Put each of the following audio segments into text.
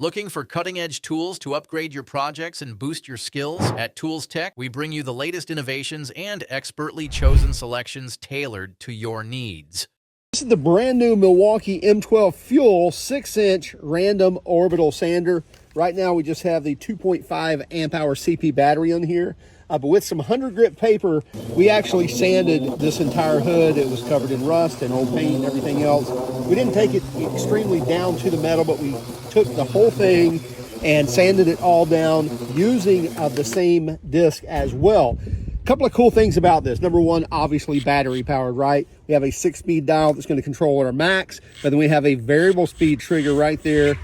Looking for cutting-edge tools to upgrade your projects and boost your skills? At Tools Tech, we bring you the latest innovations and expertly chosen selections tailored to your needs. This is the brand new Milwaukee M12 Fuel 6-inch random orbital sander. Right now we just have the 2.5 amp hour CP battery on here. But with some 100 grit paper, we actually sanded this entire hood. It was covered in rust and old paint and everything else. We didn't take it extremely down to the metal, but we took the whole thing and sanded it all down using the same disc as well. A couple of cool things about this. Number one, obviously battery powered, right? We have a 6-speed dial that's going to control our max, but then we have a variable speed trigger right there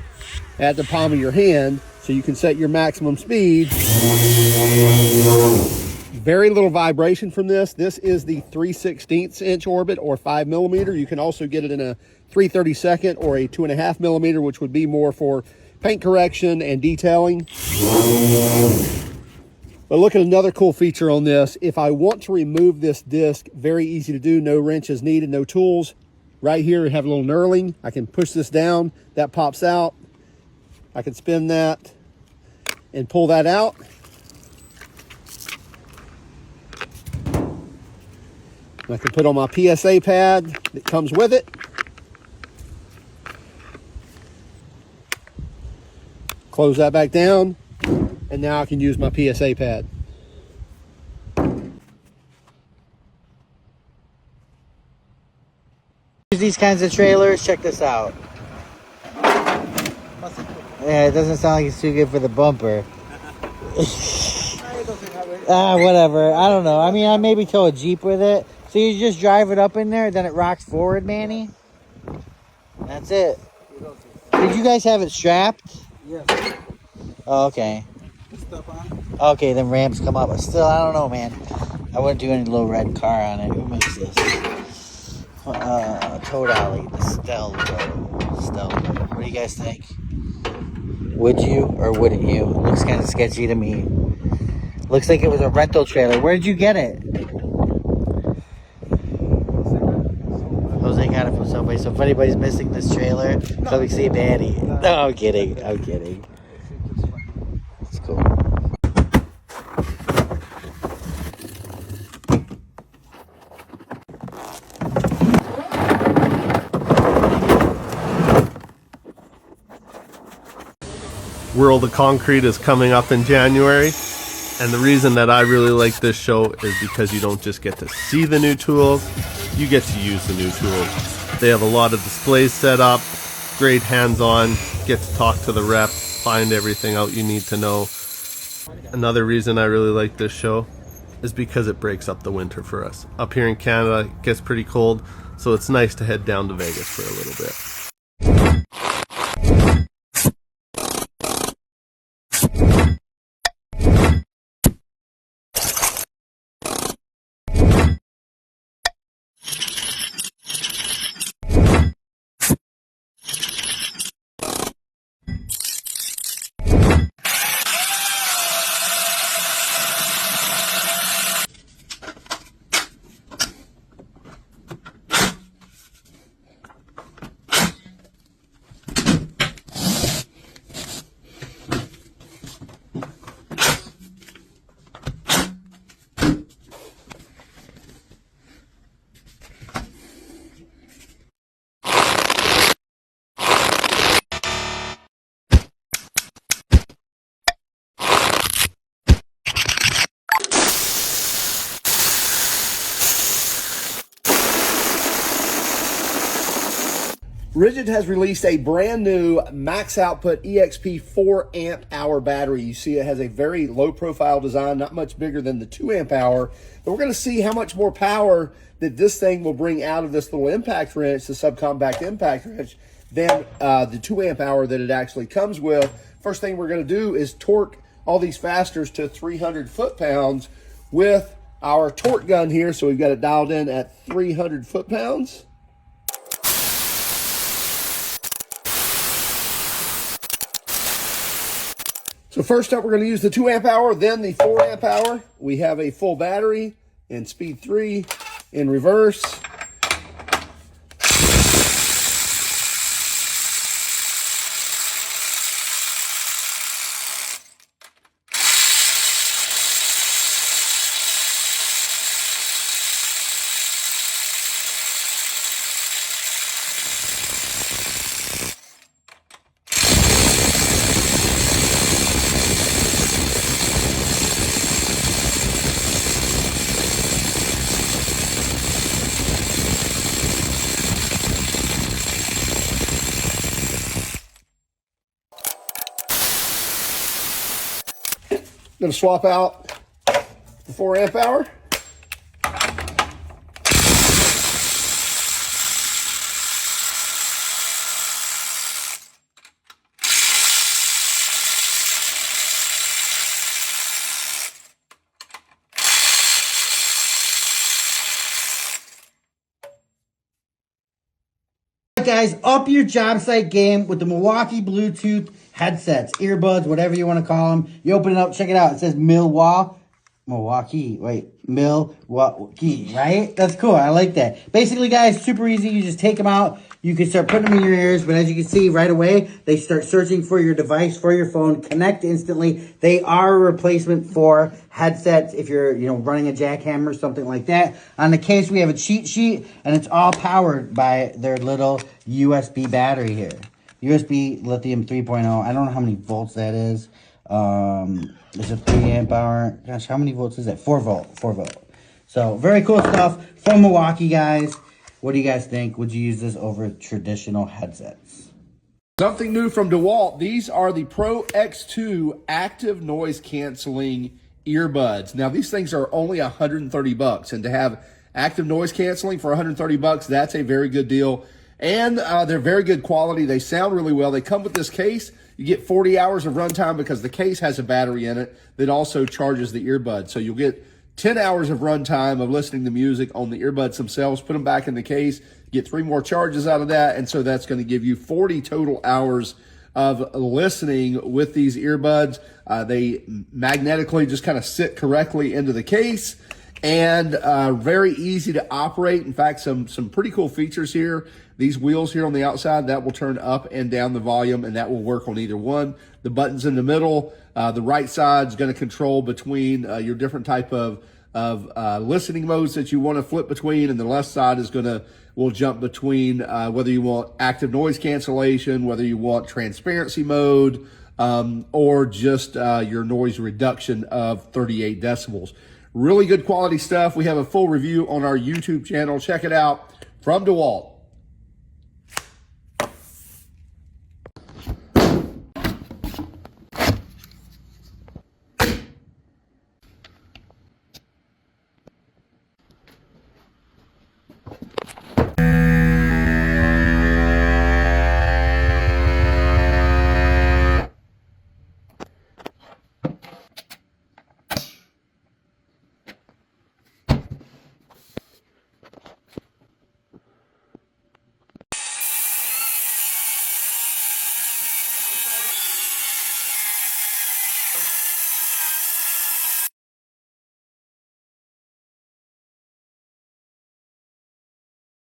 at the palm of your hand, so you can set your maximum speed. Very little vibration from this. This is the 3/16 inch orbit or 5 millimeter. You can also get it in a 3/32 or a 2.5 millimeter, which would be more for paint correction and detailing. But look at another cool feature on this. If I want to remove this disc, very easy to do. No wrenches needed, no tools. Right here, we have a little knurling. I can push this down. That pops out. I can spin that and pull that out. I can put on my PSA pad that comes with it. Close that back down, and now I can use my PSA pad. These kinds of trailers, check this out. Yeah, it doesn't sound like it's too good for the bumper. Whatever. I don't know. I mean, I maybe tow a Jeep with it. So you just drive it up in there, then it rocks forward, Manny? That's it. Did you guys have it strapped? Yes. Oh, okay. Okay, then ramps come up. But still, I don't know, man. I wouldn't do any little red car on it. Who makes this? Toad Alley, the Stelvo. What do you guys think? Would you or wouldn't you? It looks kind of sketchy to me. Looks like it was a rental trailer. Where did you get it? Jose got it from somebody. So if anybody's missing this trailer, come and see Manny. No, I'm kidding. I'm kidding. It's cool. World of Concrete is coming up in January, and the reason that I really like this show is because you don't just get to see the new tools, you get to use the new tools. They have a lot of displays set up, great hands-on, get to talk to the rep, find everything out you need to know. Another reason I really like this show is because it breaks up the winter for us. Up here in Canada, it gets pretty cold, so it's nice to head down to Vegas for a little bit. RIDGID has released a brand new max output EXP 4 amp hour battery. You see it has a very low profile design, not much bigger than the 2 amp hour. But we're going to see how much more power that this thing will bring out of this little impact wrench, the subcompact impact wrench, than the 2 amp hour that it actually comes with. First thing we're going to do is torque all these fasters to 300 foot-pounds with our torque gun here. So we've got it dialed in at 300 foot-pounds. So first up, we're going to use the 2 amp hour, then the 4 amp hour. We have a full battery in speed 3 in reverse. Gonna swap out the 4 amp hour. Guys, up your job site game with the Milwaukee Bluetooth headsets, earbuds, whatever you want to call them. You open it up, check it out. It says Milwaukee, right? That's cool. I like that. Basically, guys, super easy. You just take them out. You can start putting them in your ears, but as you can see right away, they start searching for your device, for your phone, connect instantly. They are a replacement for headsets if you're, running a jackhammer or something like that. On the case, we have a cheat sheet, and it's all powered by their little USB battery here. USB lithium 3.0. I don't know how many volts that is. There's a 3 amp hour. Gosh, how many volts is that? 4 volt. So very cool stuff from Milwaukee, guys. What do you guys think? Would you use this over traditional headsets? Something new from DEWALT. These are the Pro X2 active noise canceling earbuds. Now these things are only $130, and to have active noise canceling for $130, that's a very good deal. And they're very good quality. They sound really well. They come with this case. You get 40 hours of runtime because the case has a battery in it that also charges the earbuds. So you'll get 10 hours of runtime of listening to music on the earbuds themselves. Put them back in the case, get 3 more charges out of that, and so that's going to give you 40 total hours of listening with these earbuds. They magnetically just kind of sit correctly into the case, and very easy to operate. In fact, some pretty cool features here. These wheels here on the outside, that will turn up and down the volume, and that will work on either one. The buttons in the middle, the right side is going to control between your different type of listening modes that you want to flip between, and the left side will jump between whether you want active noise cancellation, whether you want transparency mode, or just your noise reduction of 38 decibels. Really good quality stuff. We have a full review on our YouTube channel. Check it out from DEWALT.